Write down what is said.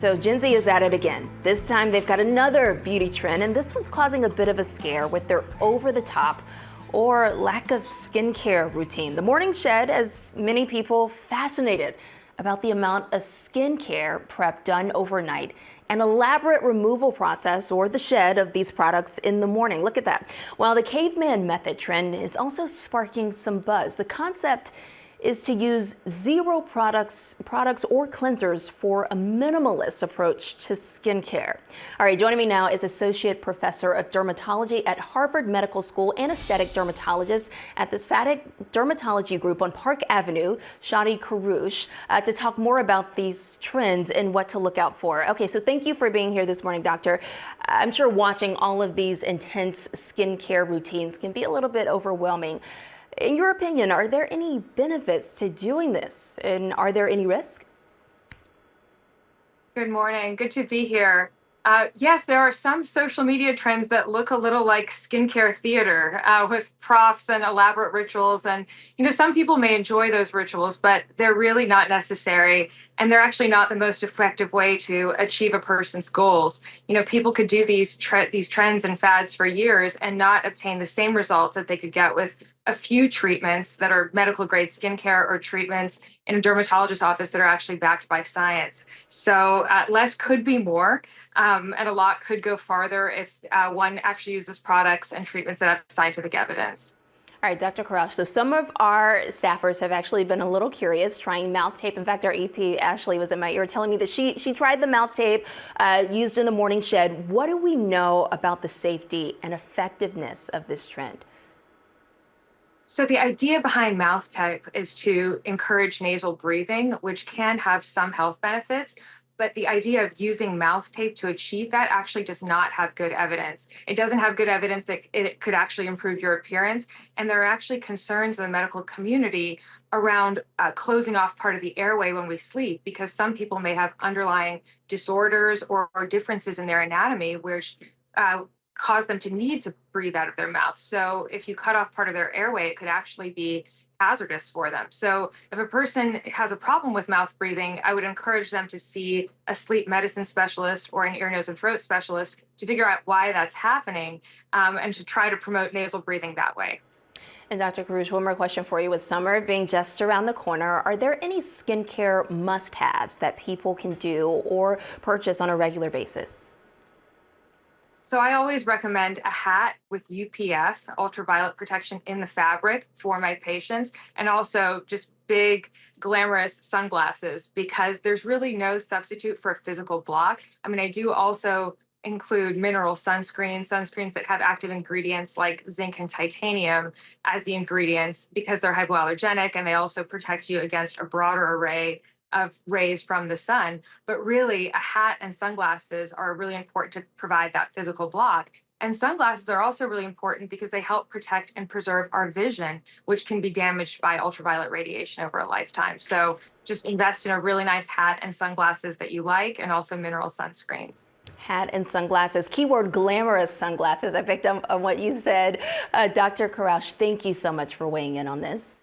So Gen Z is at it again. This time they've got another beauty trend, and this one's causing a bit of a scare with their over-the-top or lack of skincare routine. The morning shed has many people fascinated about the amount of skincare prep done overnight, an elaborate removal process or the shed of these products in the morning. Look at that. While the caveman method trend is also sparking some buzz, the concept is to use zero products or cleansers for a minimalist approach to skincare. All right, joining me now is Associate Professor of Dermatology at Harvard Medical School, anesthetic dermatologist at the Satic Dermatology Group on Park Avenue, Shadi Karouche, to talk more about these trends and what to look out for. Okay, so thank you for being here this morning, Doctor. I'm sure watching all of these intense skincare routines can be a little bit overwhelming. In your opinion, are there any benefits to doing this, and are there any risks? Good morning. Good to be here. Yes, there are some social media trends that look a little like skincare theater with props and elaborate rituals. And, some people may enjoy those rituals, but they're really not necessary. And they're actually not the most effective way to achieve a person's goals. People could do these trends and fads for years and not obtain the same results that they could get with a few treatments that are medical grade skincare or treatments in a dermatologist's office that are actually backed by science. So less could be more, and a lot could go farther if one actually uses products and treatments that have scientific evidence. All right, Dr. Karouche, so some of our staffers have actually been a little curious trying mouth tape. In fact, our EP, Ashley, was in my ear telling me that she tried the mouth tape used in the morning shed. What do we know about the safety and effectiveness of this trend? So the idea behind mouth tape is to encourage nasal breathing, which can have some health benefits. But the idea of using mouth tape to achieve that actually does not have good evidence. It doesn't have good evidence that it could actually improve your appearance. And there are actually concerns in the medical community around closing off part of the airway when we sleep, because some people may have underlying disorders or differences in their anatomy, which cause them to need to breathe out of their mouth. So if you cut off part of their airway, it could actually be hazardous for them. So if a person has a problem with mouth breathing, I would encourage them to see a sleep medicine specialist or an ear, nose, and throat specialist to figure out why that's happening, and to try to promote nasal breathing that way. And Dr. Karouche, one more question for you. With summer being just around the corner, are there any skincare must-haves that people can do or purchase on a regular basis? So I always recommend a hat with UPF, ultraviolet protection in the fabric for my patients, and also just big, glamorous sunglasses, because there's really no substitute for a physical block. I mean, I do also include mineral sunscreens that have active ingredients like zinc and titanium as the ingredients, because they're hypoallergenic and they also protect you against a broader array of rays from the sun. But really, a hat and sunglasses are really important to provide that physical block. And sunglasses are also really important because they help protect and preserve our vision, which can be damaged by ultraviolet radiation over a lifetime. So just invest in a really nice hat and sunglasses that you like, and also mineral sunscreens. Hat and sunglasses. Keyword glamorous sunglasses. I picked up on what you said. Dr. Karouche, thank you so much for weighing in on this.